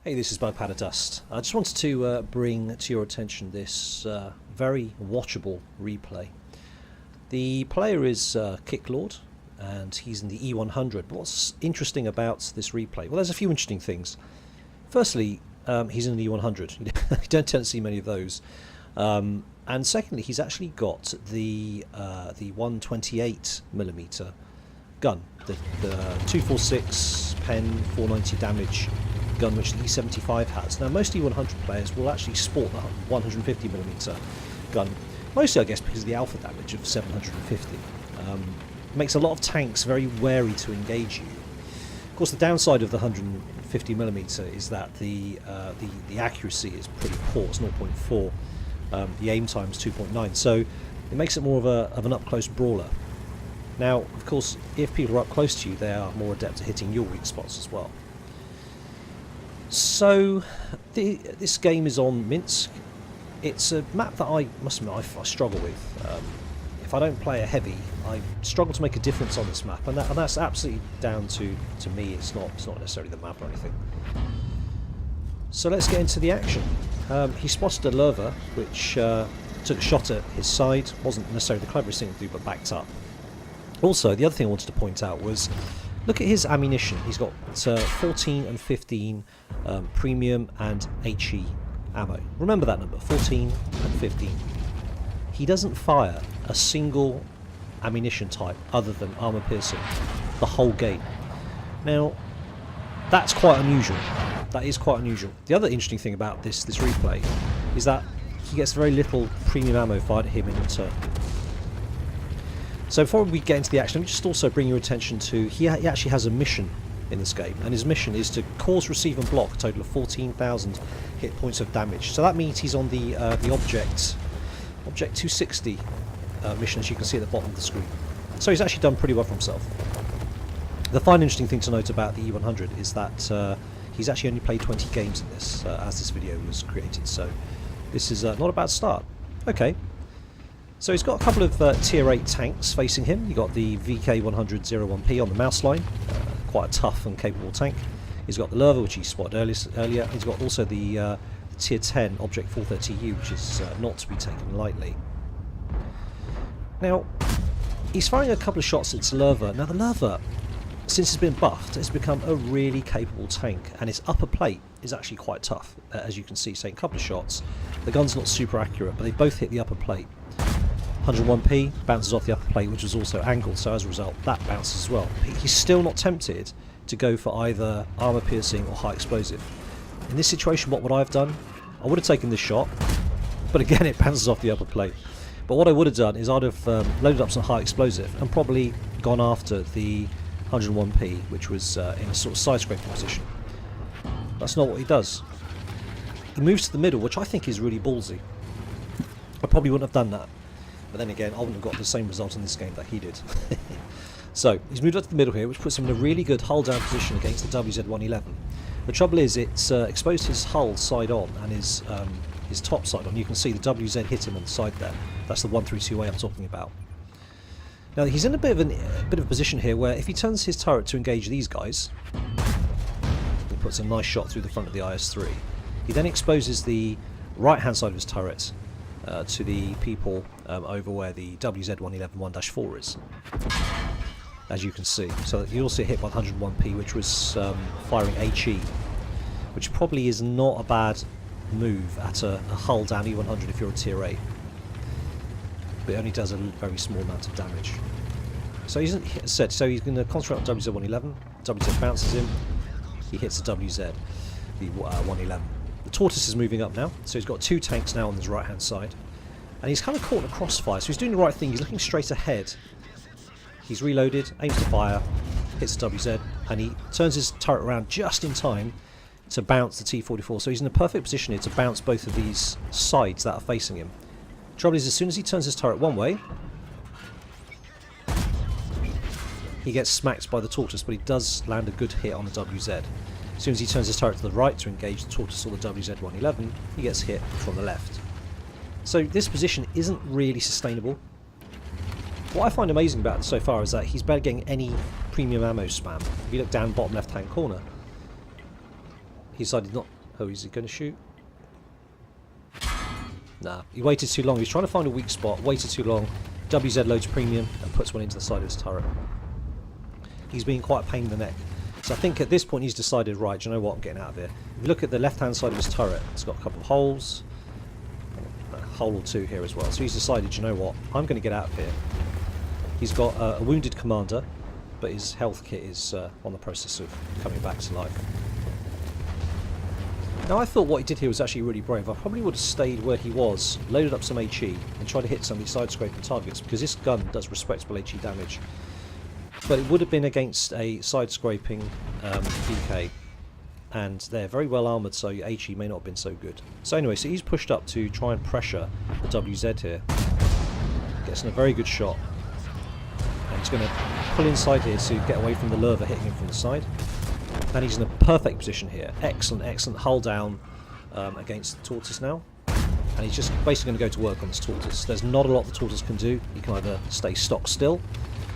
Hey, this is Bugpowder Dust. I just wanted to bring to your attention this very watchable replay. The player is kIkLoRd, and he's in the E100. But what's interesting about this replay? Well, there's a few interesting things. Firstly, he's in the E100. You don't tend to see many of those. And secondly, he's actually got the 128mm gun, the 246 pen 490 damage gun, which the E75 has. Now, most E100 players will actually sport the 150mm gun, mostly I guess because of the alpha damage of 750. Makes a lot of tanks very wary to engage you. Of course, the downside of the 150mm is that the accuracy is pretty poor. It's 0.4. The aim time is 2.9, so it makes it more of an up-close brawler. Now, of course, if people are up close to you, they are more adept at hitting your weak spots as well. So, this game is on Minsk. It's a map that I must admit I struggle with. If I don't play a heavy, I struggle to make a difference on this map, and that's absolutely down to me. It's not necessarily the map or anything. So let's get into the action. He spotted a lurver, which took a shot at his side. Wasn't necessarily the cleverest thing to do, but backed up. Also, the other thing I wanted to point out was, look at his ammunition. He's got 14 and 15 premium and HE ammo. Remember that number, 14 and 15. He doesn't fire a single ammunition type other than armor piercing the whole game. Now, that's quite unusual. That is quite unusual. The other interesting thing about this replay is that he gets very little premium ammo fired at him in return. So before we get into the action, let me just also bring your attention to he actually has a mission in this game, and his mission is to cause, receive and block a total of 14,000 hit points of damage. So that means he's on the object 260 mission, as you can see at the bottom of the screen. So he's actually done pretty well for himself. The final interesting thing to note about the E100 is that he's actually only played 20 games in this as this video was created, so this is not a bad start. Okay. So he's got a couple of tier 8 tanks facing him. You've got the VK100-01P on the mouse line, quite a tough and capable tank. He's got the lurver, which he spotted earlier. He's got also the tier 10 object 430U, which is not to be taken lightly. Now, he's firing a couple of shots at the lurver. Now the lurver, since it's been buffed, has become a really capable tank, and its upper plate is actually quite tough, as you can see. So a couple of shots, the gun's not super accurate, but they both hit the upper plate. 101P bounces off the upper plate, which is also angled, so as a result that bounces as well. He's still not tempted to go for either armor piercing or high explosive. In this situation, what would I have done? I would have taken this shot, but again it bounces off the upper plate. But what I would have done is I'd have loaded up some high explosive and probably gone after the 101P, which was in a sort of side scraping position. That's not what he does. He moves to the middle, which I think is really ballsy. I probably wouldn't have done that. But then again, I wouldn't have got the same result in this game that he did. So, he's moved up to the middle here, which puts him in a really good hull-down position against the WZ-111. The trouble is, it's exposed his hull side on and his top side on. You can see the WZ hit him on the side there. That's the 132A I'm talking about. Now, he's in a bit of a position here where if he turns his turret to engage these guys, he puts a nice shot through the front of the IS-3. He then exposes the right-hand side of his turret to the people over where the WZ-111 1-4 is, as you can see. So you also hit by 101P, which was firing HE, which probably is not a bad move at a hull down E100 if you're a tier 8, but it only does a very small amount of damage. So he's going to concentrate on WZ-111. WZ bounces him, he hits the WZ, the 111. The Tortoise is moving up now, so he's got 2 tanks now on his right hand side, and he's kind of caught in a crossfire, so he's doing the right thing. He's looking straight ahead, he's reloaded, aims to fire, hits the WZ, and he turns his turret around just in time to bounce the T-44, so he's in a perfect position here to bounce both of these sides that are facing him. Trouble is, as soon as he turns his turret one way, he gets smacked by the Tortoise, but he does land a good hit on the WZ. As soon as he turns his turret to the right to engage the Tortoise or the WZ-111, he gets hit from the left. So this position isn't really sustainable. What I find amazing about it so far is that he's barely getting any premium ammo spam. If you look down bottom left hand corner, He decided not... Oh, is he going to shoot? Nah, he waited too long. He was trying to find a weak spot, waited too long. WZ loads premium and puts one into the side of his turret. He's been quite a pain in the neck. So I think at this point he's decided, right, do you know what, I'm getting out of here. If you look at the left-hand side of his turret, it's got a couple of holes. A hole or two here as well. So he's decided, do you know what, I'm going to get out of here. He's got a wounded commander, but his health kit is on the process of coming back to life. Now I thought what he did here was actually really brave. I probably would have stayed where he was, loaded up some HE, and tried to hit some of these side-scraping targets, because this gun does respectable HE damage. But it would have been against a side-scraping PK, and they're very well armoured, so your HE may not have been so good. So anyway, so he's pushed up to try and pressure the WZ here. Gets in a very good shot. And he's going to pull inside here to get away from the Lurva hitting him from the side. And he's in a perfect position here. Excellent, excellent hull down against the Tortoise now. And he's just basically going to go to work on this Tortoise. There's not a lot the Tortoise can do. He can either stay stock still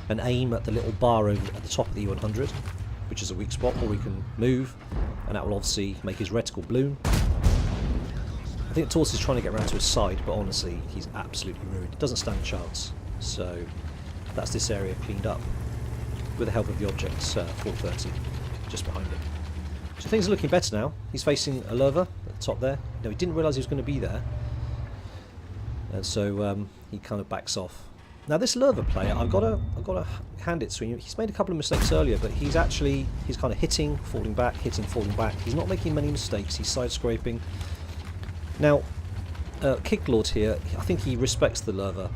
and aim at the little bar over at the top of the E100, which is a weak spot, or he can move, and that will obviously make his reticle bloom. I think the Tortoise is trying to get around to his side, but honestly, he's absolutely ruined. He doesn't stand a chance. So that's this area cleaned up with the help of the object 430 just behind him. So things are looking better now. He's facing a Lurva at the top there. No, he didn't realise he was going to be there, and so he kind of backs off. Now this Lurva player, I've got to hand it to him. He's made a couple of mistakes earlier, but he's kind of hitting, falling back, hitting, falling back. He's not making many mistakes. He's side scraping. Now, kIkLoRd here, I think he respects the Lurva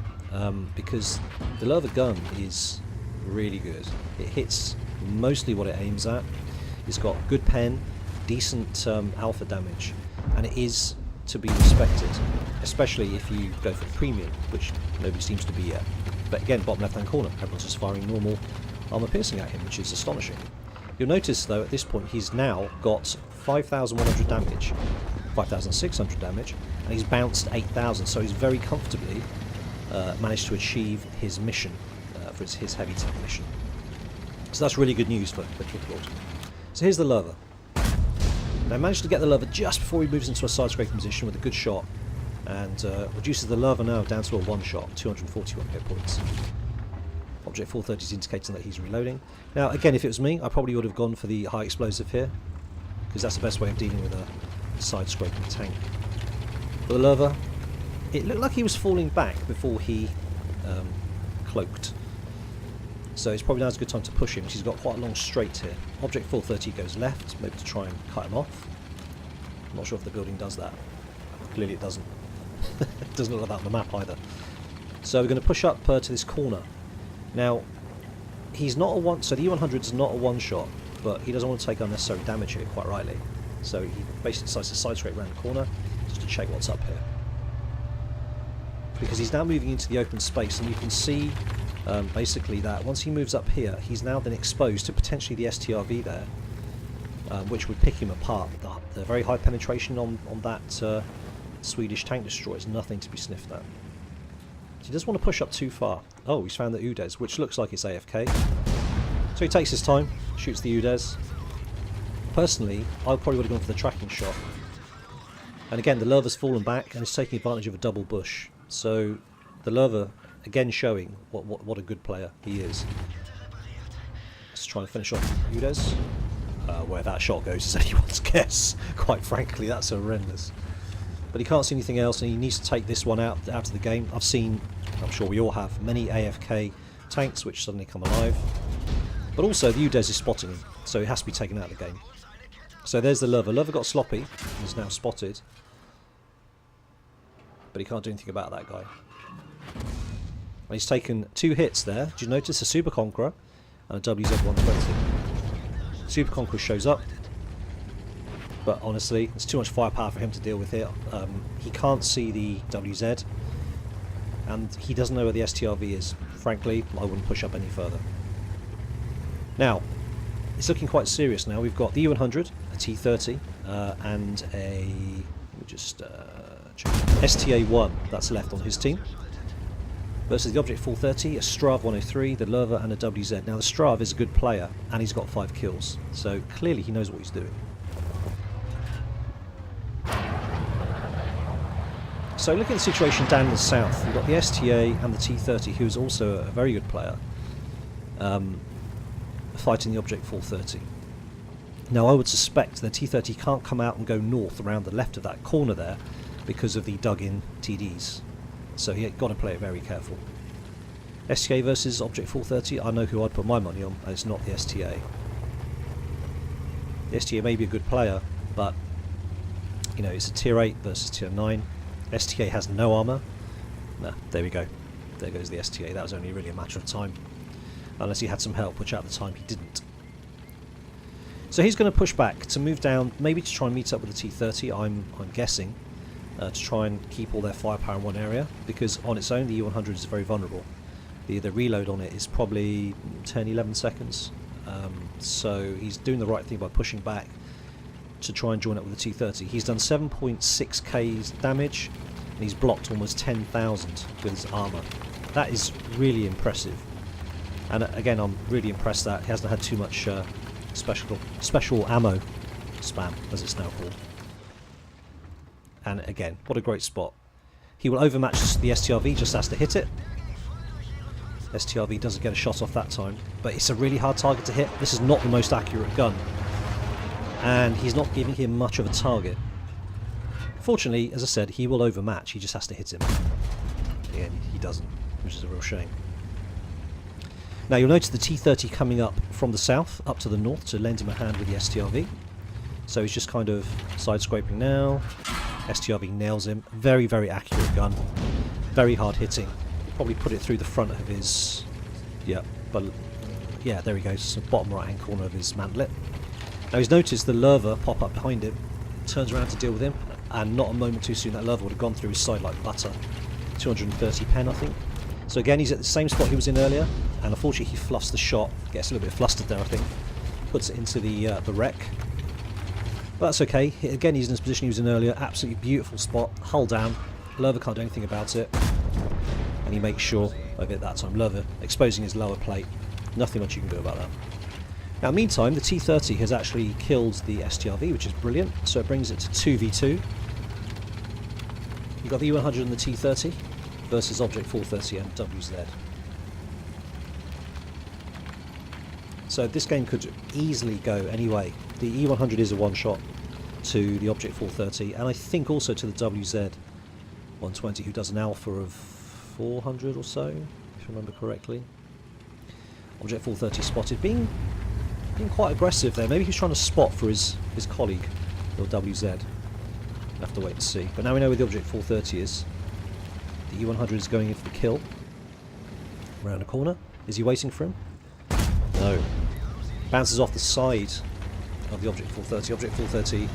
because the Lurva gun is really good. It hits mostly what it aims at. It's got good pen, decent alpha damage, and it is to be respected, especially if you go for the premium, which nobody seems to be yet. But again, bottom left hand corner, everyone's just firing normal armor piercing at him, which is astonishing. You'll notice though at this point he's now got 5,100 damage, 5,600 damage, and he's bounced 8,000, so he's very comfortably managed to achieve his mission, for his heavy tank mission. So that's really good news for kIkLoRd. So here's the Lurva. Now managed to get the Lurva just before he moves into a side-scraping position with a good shot, and reduces the Lurva now down to a one-shot, 241 hit points. Object 430 is indicating that he's reloading. Now again, if it was me, I probably would have gone for the high explosive here, because that's the best way of dealing with a side-scraping tank. But the Lurva, it looked like he was falling back before he cloaked. So it's probably now's a good time to push him, because he's got quite a long straight here. Object 430 goes left, maybe to try and cut him off. I'm not sure if the building does that. Clearly it doesn't. It doesn't look like that on the map either. So we're going to push up to this corner. Now, he's not a one. So the E100 is not a one-shot, but he doesn't want to take unnecessary damage here, quite rightly. So he basically decides to side straight around the corner just to check what's up here. Because he's now moving into the open space, and you can see basically that once he moves up here, he's now then exposed to potentially the STRV there, which would pick him apart. The very high penetration on that Swedish tank destroyer is nothing to be sniffed at. So he doesn't want to push up too far. Oh, he's found the UDES, which looks like it's AFK. So he takes his time, shoots the UDES. Personally, I probably would have gone for the tracking shot. And again, the Lurva's fallen back and is taking advantage of a double bush. So the Lurva again showing what a good player he is. Let's try and finish off UDES. Where that shot goes is anyone's guess. Quite frankly, that's horrendous. But he can't see anything else, and he needs to take this one out of the game. I've seen, I'm sure we all have, many AFK tanks which suddenly come alive. But also the UDES is spotting him, so it has to be taken out of the game. So there's the Lurva. Lurva got sloppy, he's now spotted. But he can't do anything about that guy. And he's taken 2 hits there. Did you notice a Super Conqueror and a WZ-120? Super Conqueror shows up, but honestly, it's too much firepower for him to deal with here. He can't see the WZ, and he doesn't know where the STRV is. Frankly, I wouldn't push up any further. Now, it's looking quite serious now. We've got the E100, a T30, and a... let me just check. STA-1, that's left on his team. Versus the Object 430, a Strav 103, the Lurva, and a WZ. Now the Strav is a good player, and he's got 5 kills, so clearly he knows what he's doing. So looking at the situation down in the south, you've got the STA and the T30, who's also a very good player, fighting the Object 430. Now I would suspect the T30 can't come out and go north around the left of that corner there because of the dug-in TDs. So you've got to play it very careful. STA versus Object 430, I know who I'd put my money on, and it's not the STA. The STA may be a good player, but you know, it's a tier 8 versus tier 9. STA has no armour. Nah, there we go. There goes the STA. That was only really a matter of time. Unless he had some help, which at the time he didn't. So he's going to push back to move down, maybe to try and meet up with the T30, I'm guessing, to try and keep all their firepower in one area, because on its own the E100 is very vulnerable. The reload on it is probably 10-11 seconds. So he's doing the right thing by pushing back to try and join up with the T30. He's done 7.6k's damage, and he's blocked almost 10,000 with his armour. That is really impressive. And again, I'm really impressed that he hasn't had too much special ammo spam, as it's now called. And again, what a great spot. He will overmatch the STRV, just has to hit it. STRV doesn't get a shot off that time, but it's a really hard target to hit. This is not the most accurate gun, and he's not giving him much of a target. Fortunately, as I said, he will overmatch, he just has to hit him. Again, he doesn't, which is a real shame. Now you'll notice the T30 coming up from the south, up to the north, to lend him a hand with the STRV. So he's just kind of side-scraping now. STRV nails him. Very, very accurate gun. Very hard hitting. Probably put it through the front of his... yeah, but... yeah, there he goes. Bottom right-hand corner of his mantlet. Now he's noticed the Lurva pop up behind him. Turns around to deal with him. And not a moment too soon that Lurva would have gone through his side like butter. 230 pen, I think. So again, he's at the same spot he was in earlier, and unfortunately he fluffs the shot, gets a little bit flustered there I think, puts it into the wreck. But that's okay, again he's in the position he was in earlier, absolutely beautiful spot, hull down, Lurva can't do anything about it, and he makes sure of it that time, Lurva exposing his lower plate, nothing much you can do about that. Now meantime, the T30 has actually killed the STRV, which is brilliant, so it brings it to 2v2. You've got the E100 and the T30. Versus Object 430 and WZ. So this game could easily go any way. The E100 is a one-shot to the Object 430, and I think also to the WZ 120, who does an alpha of 400 or so, if I remember correctly. Object 430 spotted, being quite aggressive there. Maybe he's trying to spot for his colleague, or WZ. We'll have to wait and see. But now we know where the Object 430 is. The E100 is going in for the kill. Around the corner. Is he waiting for him? No. Bounces off the side of the Object 430. Object 430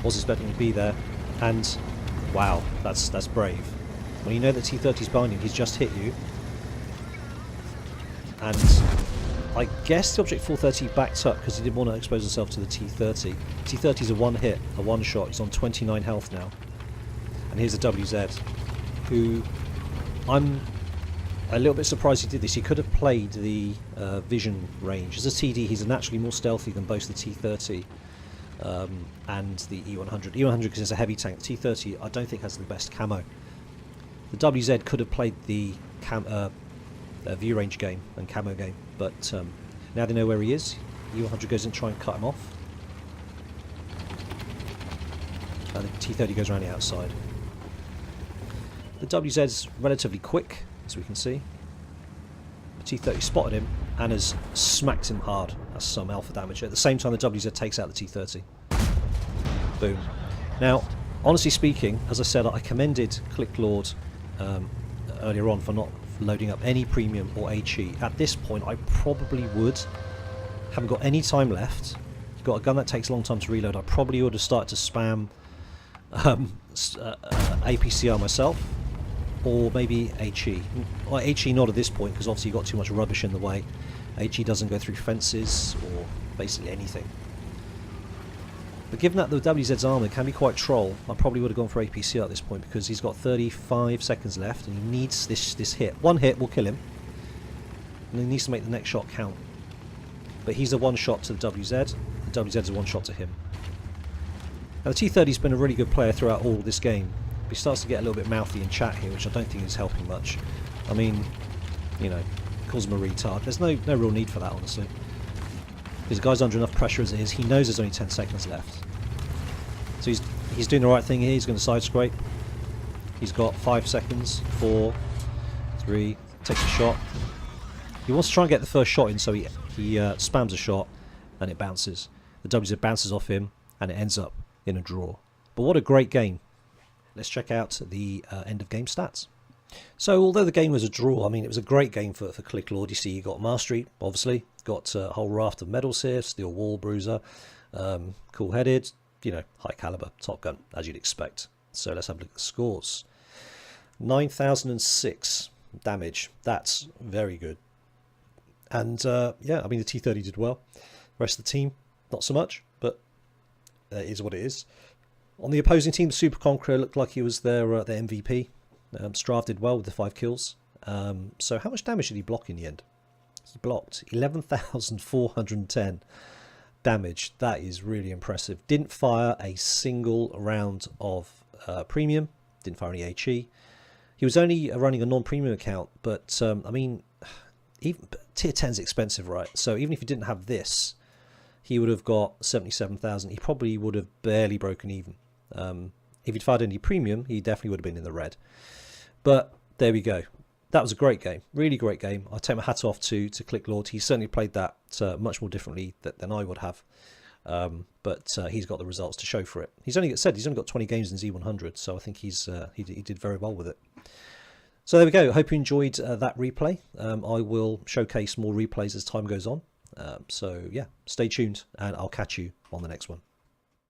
was expecting to be there, and wow, that's brave. When you know that T30's behind him, he's just hit you. And I guess the Object 430 backed up because he didn't want to expose himself to the T30. T30's a one hit, a one shot. He's on 29 health now. And here's the WZ, who I'm a little bit surprised he did this. He could have played the vision range. As a TD, he's naturally more stealthy than both the T30 and the E100. E100 because it's a heavy tank. The T30 I don't think has the best camo. The WZ could have played the view range game and camo game, but now they know where he is. E100 goes in to try and cut him off. And the T30 goes around the outside. The WZ's relatively quick, as we can see. The T30 spotted him and has smacked him hard. That's some alpha damage. At the same time, the WZ takes out the T30. Boom. Now, honestly speaking, as I said, I commended kIkLoRd earlier on for not loading up any premium or HE. At this point, I probably would. Haven't got any time left. Got a gun that takes a long time to reload. I probably would have started to spam APCR myself, or maybe HE. Well, HE not at this point, because obviously you've got too much rubbish in the way. HE doesn't go through fences, or basically anything. But given that the WZ's armour can be quite troll, I probably would have gone for APCR at this point, because he's got 35 seconds left, and he needs this hit. One hit will kill him, and he needs to make the next shot count. But he's a one shot to the WZ, the WZ's a one shot to him. Now the T30's been a really good player throughout all this game, He starts to get a little bit mouthy in chat here, which I don't think is helping much. I mean, you know, calls him a retard. There's no real need for that, honestly. Because the guy's under enough pressure as it is. He knows there's only 10 seconds left. So he's doing the right thing here. He's going to side scrape. He's got 5 seconds. 4, 3, takes a shot. He wants to try and get the first shot in, so he spams a shot and it bounces. The WZ bounces off him and it ends up in a draw. But what a great game. Let's check out the end of game stats. So although the game was a draw, I mean, it was a great game for kIkLoRd. You see, you got Mastery, obviously. Got a whole raft of medals here. Steel Wall Bruiser. Cool-headed. You know, high caliber. Top Gun, as you'd expect. So let's have a look at the scores. 9,006 damage. That's very good. And, yeah, I mean, the T-30 did well. The rest of the team, not so much. But it is what it is. On the opposing team, the Super Conqueror looked like he was their MVP. Strav did well with the 5 kills. So how much damage did he block in the end? He blocked 11,410 damage. That is really impressive. Didn't fire a single round of premium. Didn't fire any HE. He was only running a non-premium account, but I mean, even tier 10 is expensive, right? So even if he didn't have this, he would have got 77,000. He probably would have barely broken even. If he'd fired any premium, he definitely would have been in the red. But there we go. That was a great game. Really great game. I take my hat off to kIkLoRd. He certainly played that much more differently than I would have. But he's got the results to show for it. He's only got 20 games in E100, so I think he did very well with it. So there we go. Hope you enjoyed that replay. I will showcase more replays as time goes on. So yeah, stay tuned, and I'll catch you on the next one.